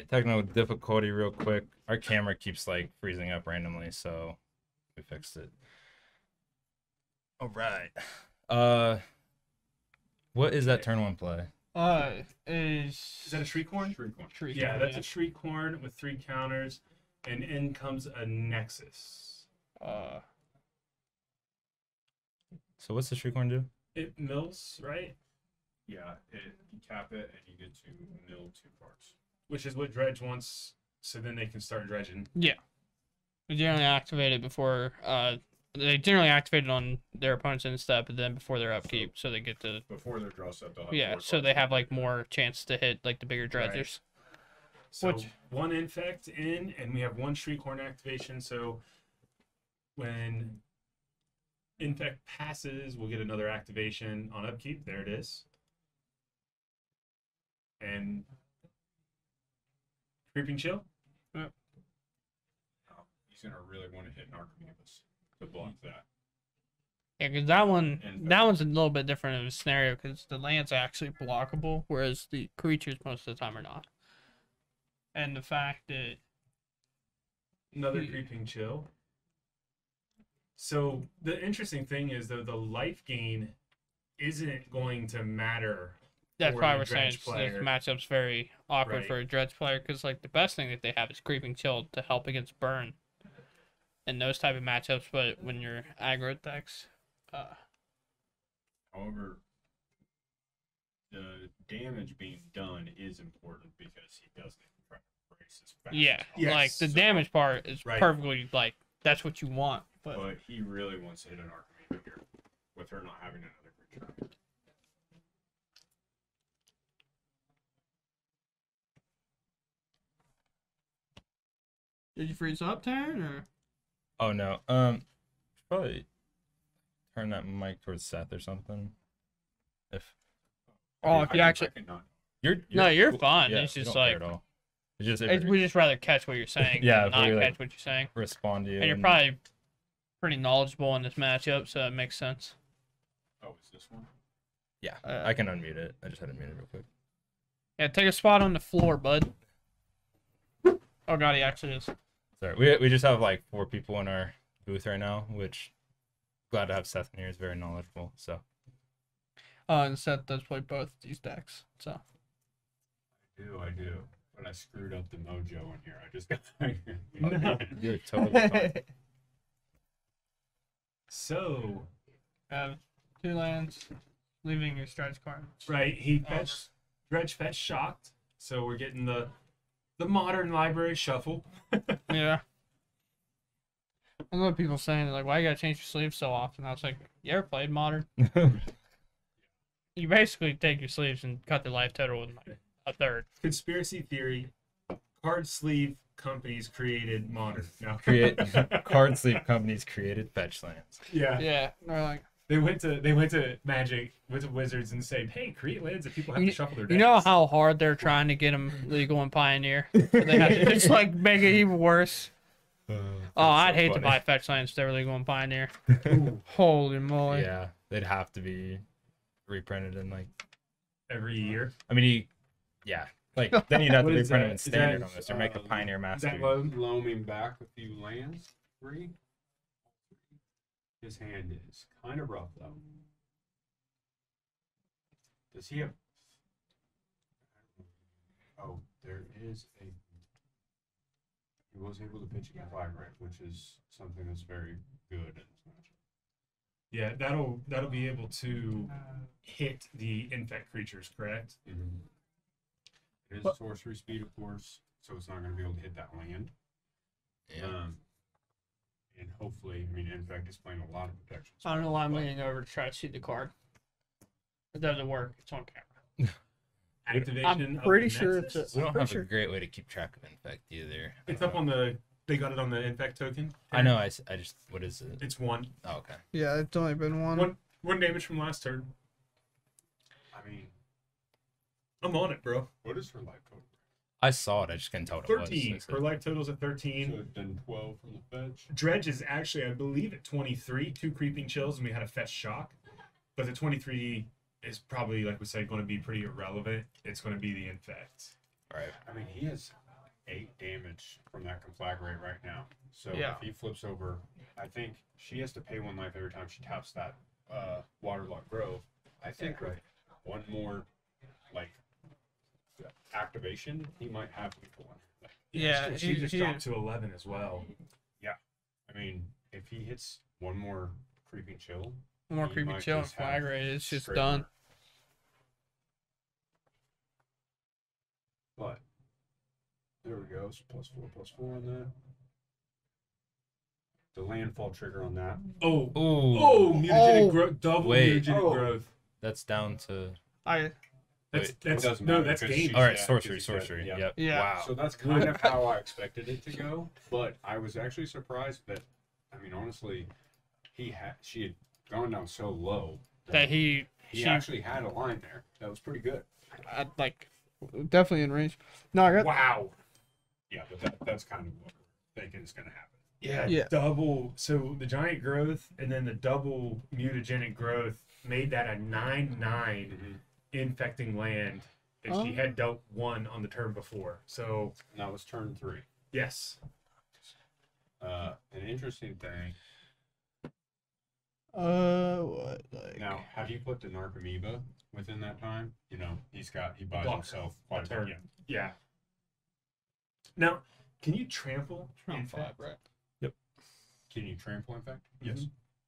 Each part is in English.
right, technical difficulty real quick. Our camera keeps like freezing up randomly, so we fixed it. All right. What is that turn one play? Is that a Shriekhorn? Shriekhorn, Yeah, that's a Shriekhorn with 3 counters, and in comes a Nexus. So what's the Shriekhorn do? It mills, right? Yeah, you tap it and you get to mill 2 cards. Which is what Dredge wants, so then they can start dredging. Yeah. They generally activate it before, they generally activate it on their opponent's end step, and then before their upkeep, so they get to... Before their draw step, they'll have Yeah, 4 so cards they have, to like, play. more chance to hit, like, the bigger dredgers. So 1 Infect in, and we have 1 Shriekhorn activation, so when Infect passes, we'll get another activation on upkeep. There it is. And Creeping Chill. Oh, he's going to really want to hit an Archimedus to block that. Yeah, because that And one's a little bit different of a scenario, because the land's actually blockable, whereas the creatures most of the time are not. And the fact that... Another Creeping Chill. So the interesting thing is, though, the life gain isn't going to matter. That's for why the we're saying Dredge this player. matchup's very awkward Right. for a Dredge player, because like the best thing that they have is Creeping Chill to help against burn and those type of matchups. But when you're aggro decks, However, the damage being done is important because he doesn't try to brace as fast. yeah, Yes, like the so- damage part is Right. perfectly like that's what you want. But But he really wants to hit an Archimedus here with her not having another creature. did you freeze up, Taryn, or? Oh no. Probably turn that mic towards Seth or something. If Oh, if you actually, you're No, you're cool. fine. Yeah, It's we just don't care like- at all. It's just we just rather catch what you're saying, Yeah, than not we, like, catch what you're saying. respond to you. And you're probably pretty knowledgeable in this matchup, so it makes sense. Oh, is this one? Yeah, I can unmute it. I just had to mute it real quick. Yeah, take a spot on the floor, bud. Oh god, he actually is. Sorry, we just have like 4 people in our booth right now, which glad to have Seth in here. He's very knowledgeable. So And Seth does play both these decks, so. I do. But I screwed up the mojo in here. I just got. you're totally fine. So, Have 2 lands, leaving your stretch card. right, he fetched, Dredge fetched Shocked, so we're getting the modern library shuffle. Yeah. I love people saying, like, why you gotta change your sleeves so often? I was like, you ever played Modern? You basically take your sleeves and cut the life total with like a third. Conspiracy theory: card sleeve companies created modern. No. Card sleeve companies created fetch lands. Yeah. Yeah. They're like, They went to Magic, went to Wizards, and said, "Hey, create lands that people have to shuffle their decks." you know how hard they're trying to get them legal in Pioneer? So they have to just like make it even worse. Oh, I'd hate to buy fetch lands if they were legal in Pioneer. Holy moly. Yeah, they'd have to be reprinted in like every year. I mean, yeah, like then you'd have to What is reprint them that? in Is standard that, almost, or make a Pioneer Is Master. that loan? Loaming back a few lands. 3. His hand is kind of rough though. Does he have? Oh, there is a. He was able to pitch a vibrate, which is something that's very good in this matchup. Yeah, that'll be able to hit the infect creatures, correct? It is sorcery speed, of course, so it's not going to be able to hit that land. Yeah. And hopefully, I mean, Infect is playing a lot of protection. I don't know why I'm but- leaning over to try to see the card. It doesn't work. It's on camera. Activation. I'm of pretty the sure Nexus? it's We don't have sure. a great way to keep track of infect either. It's up on the. They got it on the infect token. I know. I just. What is it? It's 1. Oh, okay. Yeah, it's only been One damage from last turn. I mean, I'm on it, bro. what is her life total? I saw it. I just couldn't tell what it was. 13. so- Her life total's at 13. So it's done 12 from the fetch. Dredge is actually, I believe, at 23. 2 creeping chills, and we had a fetch shock. But the 23 is probably, like we said, going to be pretty irrelevant. It's going to be the infect. Right. I mean, he has 8 damage from that conflagrate right now. So Yeah. if he flips over, I think she has to pay 1 life every time she taps that Waterlogged Grove. I think with one more like activation, he might have lethal one. Yeah, she just dropped to 11 as well. Yeah, I mean, if he hits one more creeping chill, one more he creepy might chill and just have flag rate. It's just straight done. murder. But there we go. So +4/+4 on that. The landfall trigger on that. Oh, Ooh. mutagenic Oh. growth, double Wait. mutagenic Oh. growth. That's down to. That's Wait. that's doesn't no, matter that's because game. she's All right, dead, sorcery, 'cause he's dead. sorcery. Yeah. Yep. Yeah. Wow. So that's kind of how I expected it to go, but I was actually surprised that, I mean, honestly, she had gone down so low That she actually had a line there that was pretty good. like definitely in range. No, I got Wow. Yeah, but that's kind of what we're thinking is going to happen. Yeah. Double. So the giant growth and then the double mutagenic growth made that a 9/9 infecting land, and she had dealt 1 on the turn before. So And that was turn 3. yes. An interesting thing. what like Now, have you put the Narcomoeba within that time? You know, he buys Block himself quite a turn. bit. Yeah. Now, can you trample? round Infect? 5, right? Can you trample Infect? Yes.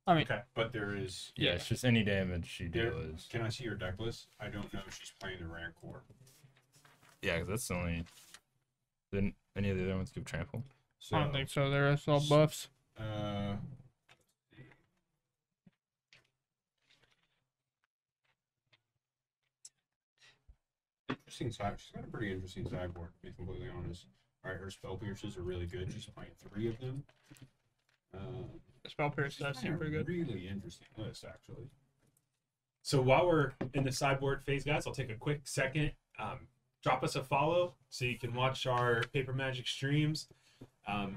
I mean, Okay. But there is. Yeah, it's just any damage she There, deals. can I see your deck list? I don't know if she's playing the Rancor. Yeah, 'cause that's the only. Didn't any of the other ones give trample? So, I don't think so. They're all buffs. Interesting side. She's got a pretty interesting sideboard, to be completely honest. Alright, her spell pierces are really good. She's playing 3 of them. Spell pierce does seem pretty good. Really interesting list, actually. So while we're in the sideboard phase, guys, I'll take a quick second. Drop us a follow so you can watch our Paper Magic streams.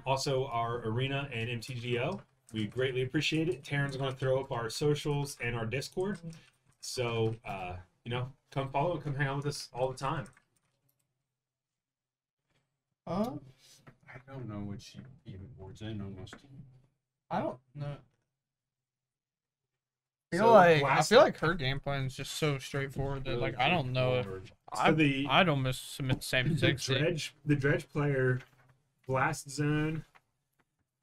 Also, our Arena and MTGO. We greatly appreciate it. Taryn's going to throw up our socials and our Discord. So, come follow, come hang out with us all the time. I don't know what she even boards in almost. I don't know. So I last- feel like her game plan is just so straightforward that like I don't know if I'd almost submit the same 60. The dredge player blast zone,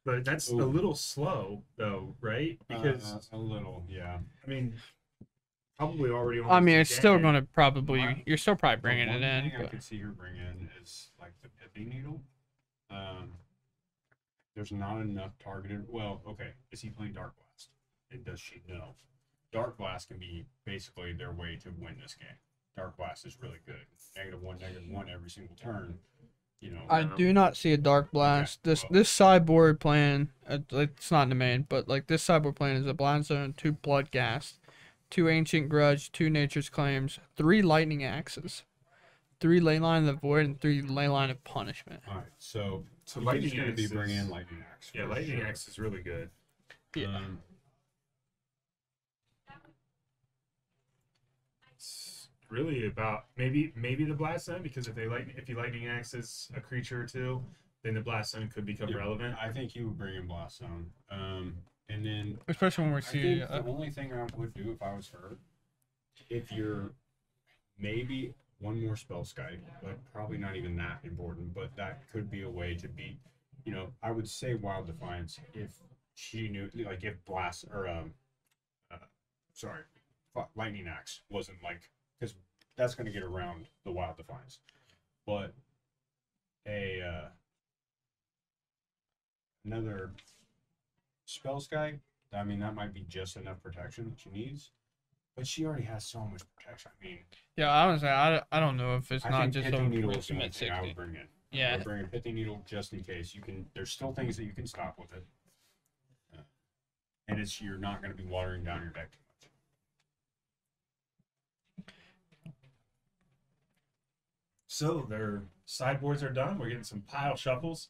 but that's a little slow though, right? Because a little, yeah. I mean, probably already. I mean, it's still dead. gonna probably you're still probably bringing The it one in. thing I But could see her bring in is like the Pithing Needle. There's not enough targeted. Well, okay. Is he playing Dark Blast? And does she know? Dark Blast can be basically their way to win this game. Dark Blast is really good. -1/-1 every single turn. You know. I do not see a Dark Blast. Okay, This sideboard plan, it's not in the main, but like this sideboard plan is a Blind Zone, 2 Bloodghast, 2 Ancient Grudge, 2 Nature's Claims, 3 Lightning Axes, 3 Leyline of the Void, and 3 Leyline of Punishment. All right. So Lightning Lightning going to be Axe bringing is- in Lightning Axe. Yeah, for Lightning sure. Axe is really good. Yeah. It's really about maybe the blast zone, because if you lightning axes a creature or two, then the blast zone could become Yeah, relevant. I think you would bring in Blast Zone. And then Especially when we I see. think the only thing I would do if I was her, if you're maybe one more spell Sky, but probably not even that important, but that could be a way to beat, I would say Wild Defiance if she knew, like if Blast or, Lightning Axe wasn't like, because that's going to get around the Wild Defiance. But another spell Sky, I mean, that might be just enough protection that she needs. But she already has so much protection. I mean, Yeah, I was I don't know if it's I not think just Pithing a Needle is the only submit thing I 60. would bring in. I Yeah, would bring a Pithing Needle just in case. There's still things that you can stop with it. And you're not going to be watering down your deck too much. So their sideboards are done. We're getting some pile shuffles.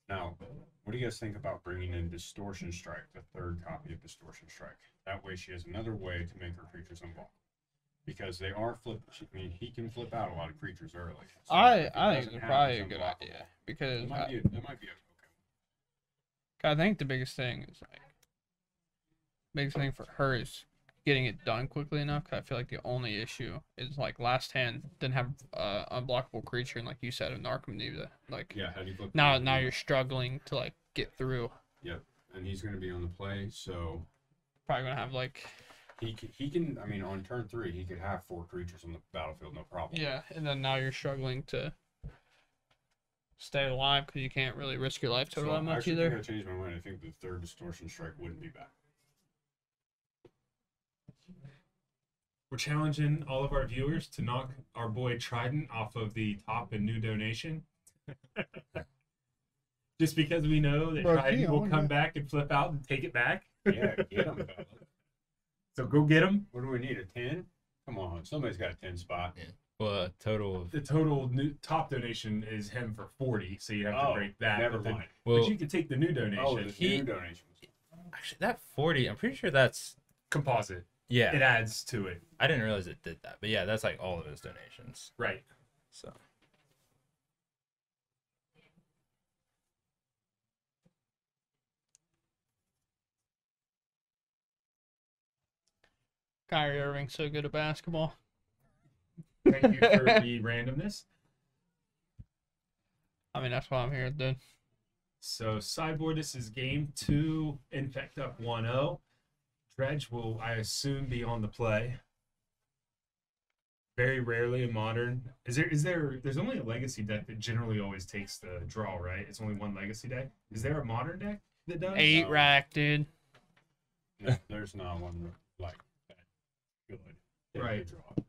Now, what do you guys think about bringing in Distortion Strike, the third copy of Distortion Strike? That way she has another way to make her creatures unblockable. because they are flip. I mean, he can flip out a lot of creatures early. So I if it think doesn't it's have probably his a good unblockable, idea because It might be. It might be okay. I think the biggest thing for her is getting it done quickly enough. 'Cause I feel like the only issue is like last hand didn't have unblockable creature, and like you said, an Arkham like Yeah, how do you flip? now you're struggling to like get through. Yep, and he's going to be on the play, so Probably gonna have like he can. I mean, on turn 3, he could have 4 creatures on the battlefield, no problem. yeah, and then now you're struggling to stay alive because you can't really risk your life So total that much actually, I either. think I changed my mind. I think the 3rd distortion strike wouldn't be bad. We're challenging all of our viewers to knock our boy Trident off of the top and new donation. Just because we know that Bro, Trident will on come that. back and flip out and take it back. Yeah, get him. So go get him. What do we need? A 10? Come on, somebody's got a 10 spot. Well, a total of The total new top donation is him for 40, so you have to Oh, break that. never but then- mind. But well, you can take the new donation. Oh, the He- new donations. actually that 40. I'm pretty sure that's Composite. yeah. It adds to it. I didn't realize it did that, but yeah, that's like all of his donations. Right. So Kyrie Irving's so good at basketball. Thank you for the randomness. I mean, that's why I'm here, dude. So sideboard, this is game 2. Infect up 1-0. Dredge will, I assume, be on the play. Very rarely in modern. There's only a legacy deck that generally always takes the draw, right? It's only one legacy deck. Is there a modern deck that does? 8 rack, dude. No, there's not one like that good. that Right. you draw.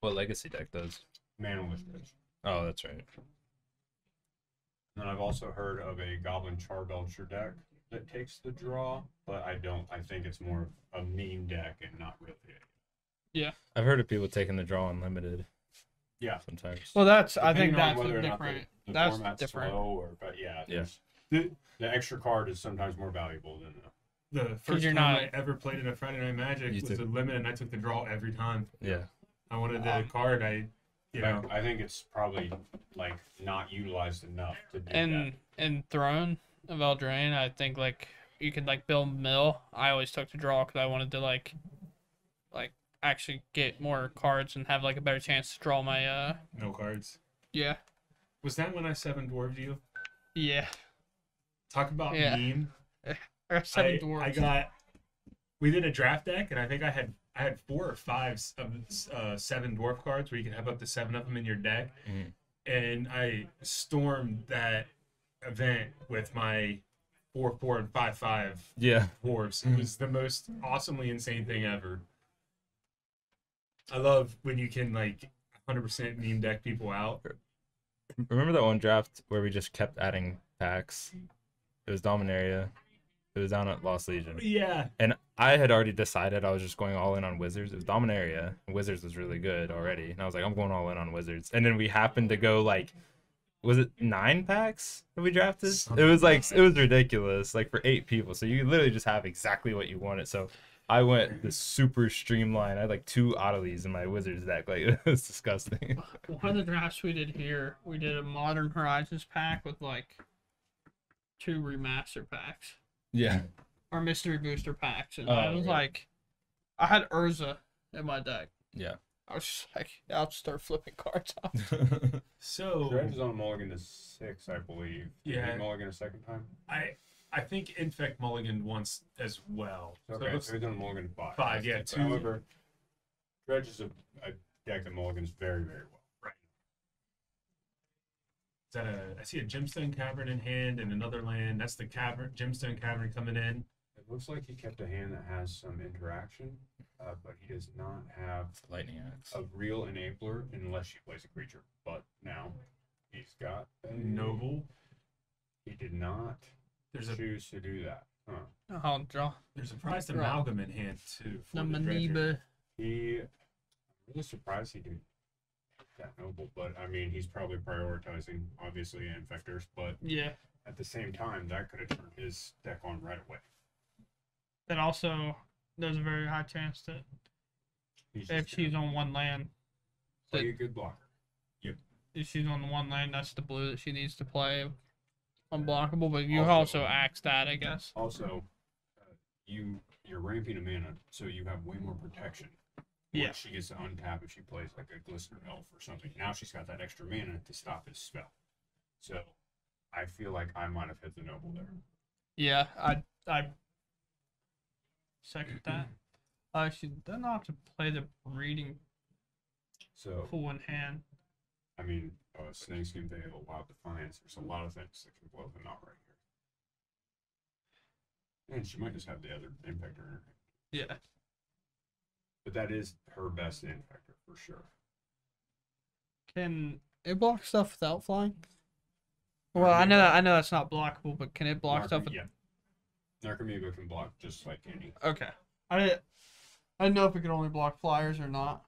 what legacy deck does? Manaless Dredge. Oh, that's right. And I've also heard of a Goblin Charbelcher deck that takes the draw, but I think it's more of a meme deck and not really. I've heard of people taking the draw unlimited. Yeah. Sometimes. Well, I think Depending on that's whether a or not different. the That's format's different. slow or, but yeah, Yeah. The, the extra card is sometimes more valuable than the first you're time not- I ever played in a Friday Night Magic You was took- a limit, and I took the draw every time. Yeah. I wanted the card. You know, I think it's probably like not utilized enough to do And in Throne of Eldraine, I think like you could like build mill. I always took the draw because I wanted to like actually get more cards and have like a better chance to draw my no cards. yeah Was that when I 7-dwarfed you? yeah Talk about Yeah. meme. or 7 dwarves. We did a draft deck, and I think I had 4 or 5 of 7 dwarf cards where you can have up to 7 of them in your deck. Mhm. And I stormed that event with my 4/4 and 5/5 Yeah. dwarves. It was the most awesomely insane thing ever. I love when you can like 100% meme deck people out. Remember that one draft where we just kept adding packs? It was Dominaria. It was down at Lost Legion. Yeah. And I had already decided I was just going all in on Wizards. It was Dominaria. And Wizards was really good already. And I was like, I'm going all in on Wizards. And then we happened to go like, was it 9 packs that we drafted? It was like, it was ridiculous. Like for 8 people. So you literally just have exactly what you wanted. So I went the super streamlined. I had like 2 Oddities in my Wizards deck. Like it was disgusting. One of the drafts we did here, we did a Modern Horizons pack with like 2 remaster packs Yeah. or mystery booster packs, and Oh, I was yeah. like, I had Urza in my deck. Yeah. I was just like, I'll start flipping cards out. So Dredge is on mulligan to 6, I believe. Did Yeah. he mulligan a second time? I think Infect mulligan once as well. Okay, it's so he's on mulligan to 5. 5, yeah, 2. However, Dredge is a deck that mulligans very, very well. Is that I see a Gemstone Cavern in hand and another land. That's the cavern, Gemstone Cavern coming in. It looks like he kept a hand that has some interaction, but he does not have Lightning Axe. a real enabler unless she plays a creature. But now he's got a Noble. He did not There's a choose to do that. Huh. I'll draw there's a prized Right. amalgam in hand too. For the the Dredger. Maniba. I'm really surprised he did that noble, but I mean, he's probably prioritizing obviously infectors, but Yeah. at the same time, that could have turned his deck on right away. Then also there's a very high chance that He's if just she's gonna on one land, play a good blocker. if she's on the one lane, that's the blue that she needs to play unblockable. But you Also- also axe that, I guess. Also, you're ramping a mana, so you have way more protection. Yeah. Once she gets to untap if she plays like a Glistener Elf or something. Now she's got that extra mana to stop his spell. So I feel like I might have hit the noble there. Yeah, I second that. She doesn't have to play the breeding So pool in hand. I mean, Snakeskin Veil, Wild Defiance. There's a lot of things that can blow him out right here. And she might just have the other Infector in her. Yeah. But that is her best Infector for sure. Can it block stuff without flying? Well, I know that's not blockable, but can it block stuff? Yeah. Narcomoeba can block just like any. Okay. I didn't know if it could only block flyers or not.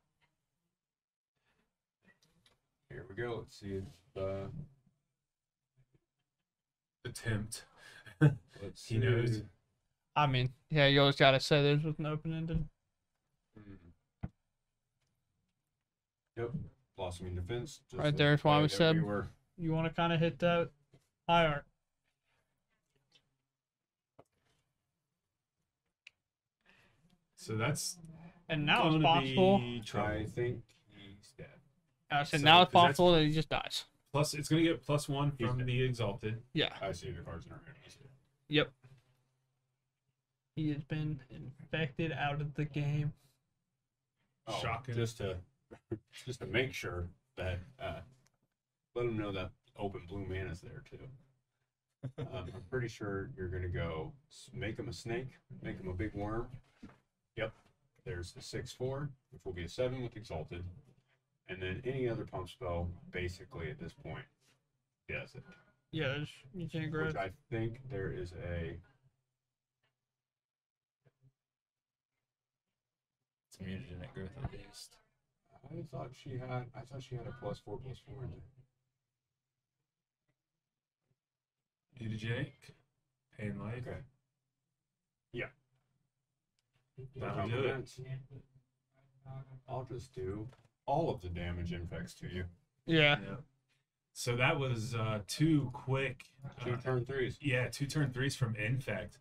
Here we go. Let's see the Attempt. let's He knows. see. I mean, yeah, you always gotta say there's with an open ended. Yep. Blossoming Defense. Just Right the there's why play we that said- were. You want to kind of hit that high arc. So that's And now it's gonna possible. be trouble. I think he's dead. I said So, now it's 'cause that's- possible that he just dies. Plus, it's gonna get +1 He's from dead. the Exalted. Yeah. I see the cards in her hand. He's dead. Yep. He has been infected out of the game. Oh, Shocking. Just to make sure that let him know that open blue mana is there too. I'm pretty sure you're gonna go make him a snake, make him a big worm. Yep. There's the 6/4, which will be a 7 with Exalted, and then any other pump spell basically at this point does it. Yeah, there's you can't grab. Which I think there is a It's mutagenic growth at least. I thought she had a +4/+4 in there. Mutagenic. Pain Life. Okay. Yeah. That'll do it. I'll just do all of the damage infects to you. Yeah. Yeah. So that was 2 quick. 2 turn 3s. Yeah, 2 turn 3s from Infect.